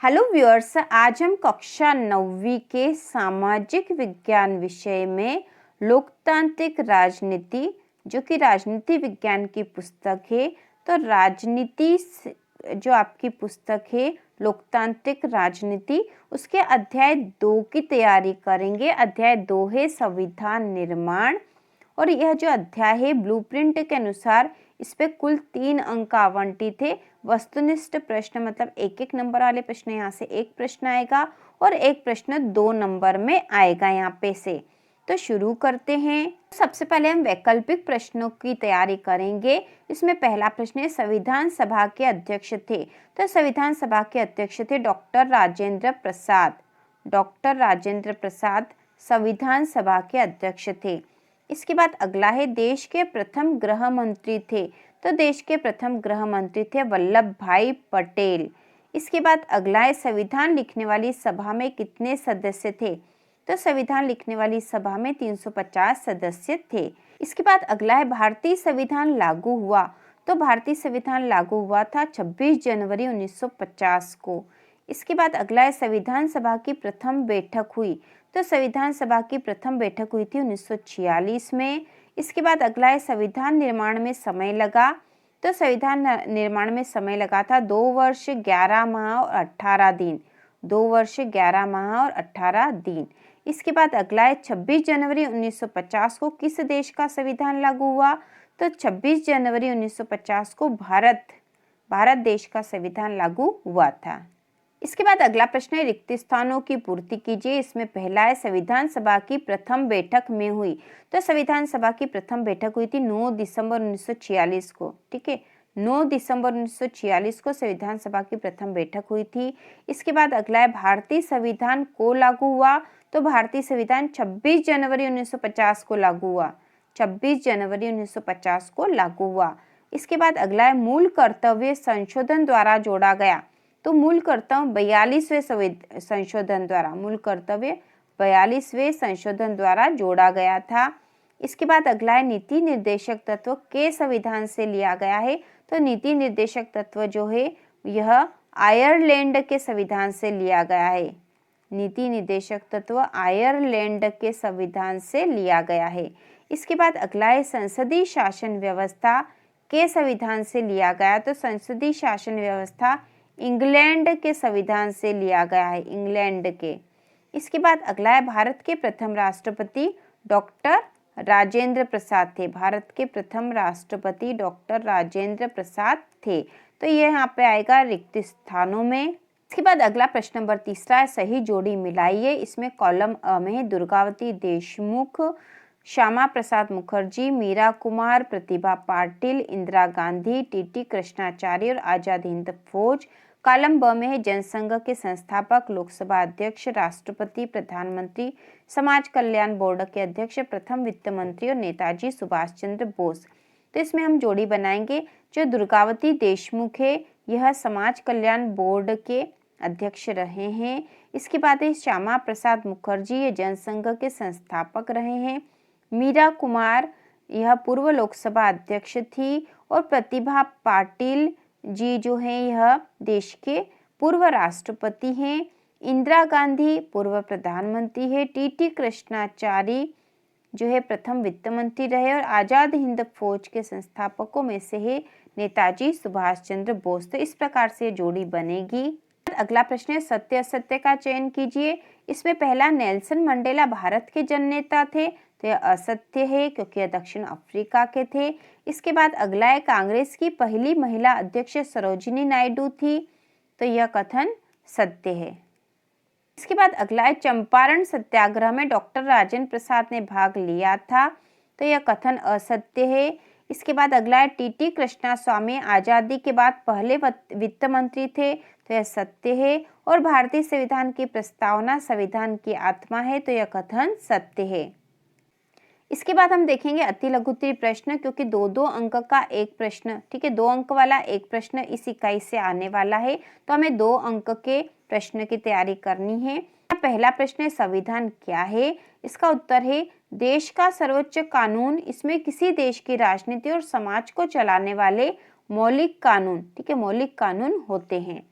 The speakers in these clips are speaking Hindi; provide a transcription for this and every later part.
हेलो व्यूअर्स, आज हम कक्षा 9वीं के सामाजिक विज्ञान विषय में लोकतांत्रिक राजनीति, जो कि राजनीति विज्ञान की पुस्तक है, तो राजनीति जो आपकी पुस्तक है लोकतांत्रिक राजनीति, उसके अध्याय 2 की तैयारी करेंगे। अध्याय 2 है संविधान निर्माण, और यह जो अध्याय है ब्लूप्रिंट के अनुसार इस पे कुल 3 अंक आवंटित थे। वस्तुनिष्ठ प्रश्न मतलब एक एक नंबर वाले प्रश्न, यहाँ से एक प्रश्न आएगा और एक प्रश्न 2 नंबर में आएगा यहाँ पे से। तो शुरू करते हैं। सबसे पहले हम वैकल्पिक प्रश्नों की तैयारी करेंगे। इसमें पहला प्रश्न है, संविधान सभा के अध्यक्ष थे। तो संविधान सभा के अध्यक्ष थे डॉक्टर राजेंद्र प्रसाद। डॉक्टर राजेंद्र प्रसाद संविधान सभा के अध्यक्ष थे। इसके बाद अगला है, देश के प्रथम गृह मंत्री थे। तो देश के प्रथम गृह मंत्री थे वल्लभ भाई पटेल। इसके बाद अगला है, संविधान लिखने वाली सभा में कितने सदस्य थे। तो संविधान लिखने वाली सभा में 350 सदस्य थे। इसके बाद अगला है, भारतीय संविधान लागू हुआ। तो भारतीय संविधान लागू हुआ था 26 जनवरी 1950 को। इसके बाद अगला है, संविधान सभा की प्रथम बैठक हुई। तो संविधान सभा की प्रथम बैठक हुई थी 1946 में। इसके बाद अगला है, संविधान निर्माण में समय लगा। तो संविधान निर्माण में समय लगा था 2 वर्ष 11 माह और 18 दिन। 2 वर्ष 11 माह और 18 दिन। इसके बाद अगला है, 26 जनवरी 1950 को किस देश का संविधान लागू हुआ। तो 26 जनवरी 1950 को भारत देश का संविधान लागू हुआ था। इसके बाद अगला प्रश्न है, रिक्त स्थानों की पूर्ति कीजिए। इसमें पहला है, संविधान सभा की प्रथम बैठक में हुई। तो संविधान सभा की प्रथम बैठक हुई थी 9 दिसंबर 1946 को। ठीक है, 9 दिसंबर 1946 को संविधान सभा की प्रथम बैठक हुई थी। इसके बाद अगला है, भारतीय संविधान को लागू हुआ। तो भारतीय संविधान 26 जनवरी 1950 को लागू हुआ। 26 जनवरी 1950 को लागू हुआ। इसके बाद अगला है, मूल कर्तव्य संशोधन द्वारा जोड़ा गया। तो मूल कर्तव्य 42वें संशोधन द्वारा, मूल कर्तव्य 42वें संशोधन द्वारा जोड़ा गया था। इसके बाद अगला है, नीति निर्देशक तत्व के संविधान से लिया गया है। तो नीति निर्देशक तत्व जो है यह आयरलैंड के संविधान से लिया गया है। नीति निर्देशक तत्व आयरलैंड के संविधान से लिया गया है। इसके बाद अगला है, संसदीय शासन व्यवस्था के संविधान से लिया गया। तो संसदीय शासन व्यवस्था इंग्लैंड के संविधान से लिया गया है, इंग्लैंड के। इसके बाद अगला है, भारत के प्रथम राष्ट्रपति डॉक्टर राजेंद्र प्रसाद थे। भारत के प्रथम राष्ट्रपति डॉक्टर राजेंद्र प्रसाद थे। तो ये यहाँ पे आएगा रिक्त स्थानों में। इसके बाद अगला प्रश्न नंबर 3 है, सही जोड़ी मिलाइए। इसमें कॉलम अ में है, दुर्गावती देशमुख, श्यामा प्रसाद मुखर्जी, मीरा कुमार, प्रतिभा पाटिल, इंदिरा गांधी, टीटी कृष्णाचार्य और आजाद हिंद फौज। कॉलम ब में है, जनसंघ के संस्थापक, लोकसभा अध्यक्ष, राष्ट्रपति, प्रधानमंत्री, समाज कल्याण बोर्ड के अध्यक्ष, प्रथम वित्त मंत्री और नेताजी सुभाष चंद्र बोस। तो इसमें हम जोड़ी बनाएंगे। जो दुर्गावती देशमुख है यह समाज कल्याण बोर्ड के अध्यक्ष रहे हैं। इसके बाद है, श्यामा प्रसाद मुखर्जी ये जनसंघ के संस्थापक रहे हैं। मीरा कुमार यह पूर्व लोकसभा अध्यक्ष थी। और प्रतिभा पाटिल जी जो है यह देश के पूर्व राष्ट्रपति हैं। इंदिरा गांधी पूर्व प्रधानमंत्री है। टीटी कृष्णाचार्य जो है प्रथम वित्त मंत्री रहे। और आजाद हिंद फौज के संस्थापकों में से है नेताजी सुभाष चंद्र बोस। तो इस प्रकार से जोड़ी बनेगी। अगला प्रश्न है, सत्य असत्य का चयन कीजिए। इसमें पहला, नेल्सन मंडेला भारत के जननेता थे। तो यह असत्य है क्योंकि यह दक्षिण अफ्रीका के थे। इसके बाद अगला है, कांग्रेस की पहली महिला अध्यक्ष सरोजिनी नायडू थी। तो यह कथन सत्य है। इसके बाद अगला है, चंपारण सत्याग्रह में डॉक्टर राजेंद्र प्रसाद ने भाग लिया था। तो यह कथन असत्य है। इसके बाद अगला है, टीटी कृष्णास्वामी आजादी के बाद पहले वित्त मंत्री थे। तो यह सत्य है। और भारतीय संविधान की प्रस्तावना संविधान की आत्मा है। तो यह कथन सत्य है। इसके बाद हम देखेंगे अति लघुत्तरीय प्रश्न, क्योंकि 2-2 अंक का एक प्रश्न, ठीक है, 2 अंक वाला एक प्रश्न इस इकाई से आने वाला है। तो हमें 2 अंक के प्रश्न की तैयारी करनी है। पहला प्रश्न है, संविधान क्या है। इसका उत्तर है, देश का सर्वोच्च कानून। इसमें किसी देश की राजनीति और समाज को चलाने वाले मौलिक कानून, ठीक है, मौलिक कानून होते हैं।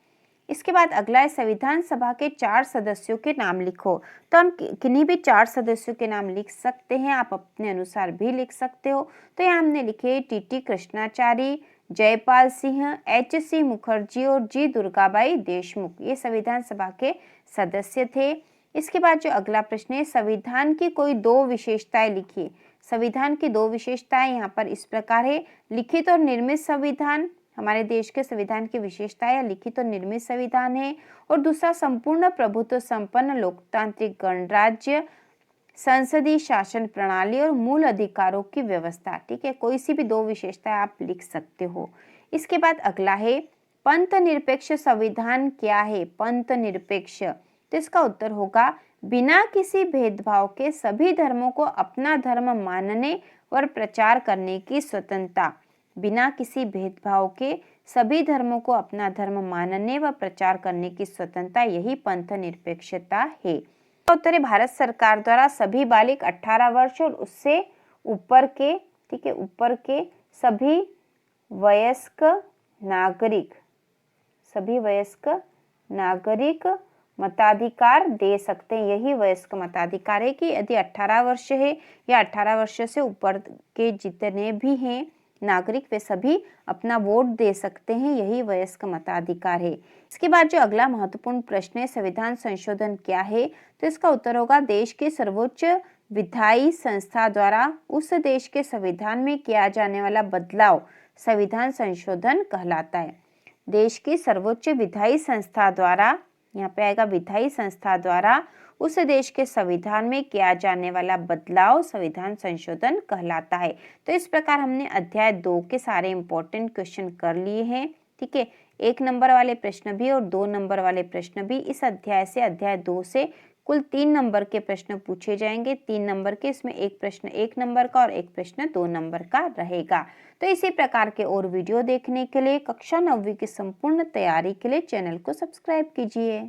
इसके बाद अगला है संविधान सभा के 4 सदस्यों के नाम लिखो। तो हम किन्हीं भी 4 सदस्यों के नाम लिख सकते हैं, आप अपने अनुसार भी लिख सकते हो। तो यहाँ हमने लिखे टीटी कृष्णाचारी, जयपाल सिंह, एच.सी. मुखर्जी और जी दुर्गाबाई देशमुख, ये संविधान सभा के सदस्य थे। इसके बाद जो अगला प्रश्न है, संविधान की कोई 2 विशेषताएं लिखिए। संविधान की 2 विशेषताएं यहाँ पर इस प्रकार है, लिखित और निर्मित संविधान, हमारे देश के संविधान की विशेषताएं लिखित और निर्मित संविधान है। और दूसरा संपूर्ण प्रभुत्व संपन्न लोकतांत्रिक गणराज्य, संसदीय शासन प्रणाली और मूल अधिकारों की व्यवस्था। ठीक है, कोई सी भी 2 विशेषताएं आप लिख सकते हो। इसके बाद अगला है पंथ निरपेक्ष संविधान क्या है। पंथ निरपेक्ष, तो इसका उत्तर होगा बिना किसी भेदभाव के सभी धर्मों को अपना धर्म मानने और प्रचार करने की स्वतंत्रता। बिना किसी भेदभाव के सभी धर्मों को अपना धर्म मानने व प्रचार करने की स्वतंत्रता, यही पंथ निरपेक्षता है। उत्तर है भारत सरकार द्वारा सभी बालिग 18 वर्ष और उससे ऊपर के, ठीक है, ऊपर के सभी वयस्क नागरिक मताधिकार दे सकते हैं। यही वयस्क मताधिकार है कि यदि 18 वर्ष है या 18 वर्ष से ऊपर के जितने भी हैं नागरिक, वे सभी अपना वोट दे सकते हैं, यही वयस्क मताधिकार है। इसके बाद जो अगला महत्वपूर्ण प्रश्न है, संविधान संशोधन क्या है। तो इसका उत्तर होगा देश की सर्वोच्च विधायी संस्था द्वारा उस देश के संविधान में किया जाने वाला बदलाव संविधान संशोधन कहलाता है। देश की सर्वोच्च विधायी संस्था द्वारा, यहाँ पे आएगा विधायी संस्था द्वारा उस देश के संविधान में किया जाने वाला बदलाव संविधान संशोधन कहलाता है। तो इस प्रकार हमने अध्याय 2 के सारे इंपॉर्टेंट क्वेश्चन कर लिए हैं। ठीक है, 1 नंबर वाले प्रश्न भी और 2 नंबर वाले प्रश्न भी। इस अध्याय से, अध्याय 2 से कुल 3 नंबर के प्रश्न पूछे जाएंगे। 3 नंबर के, इसमें एक प्रश्न 1 नंबर का और एक प्रश्न 2 नंबर का रहेगा। तो इसी प्रकार के और वीडियो देखने के लिए कक्षा 9वीं की संपूर्ण तैयारी के लिए चैनल को सब्सक्राइब कीजिए।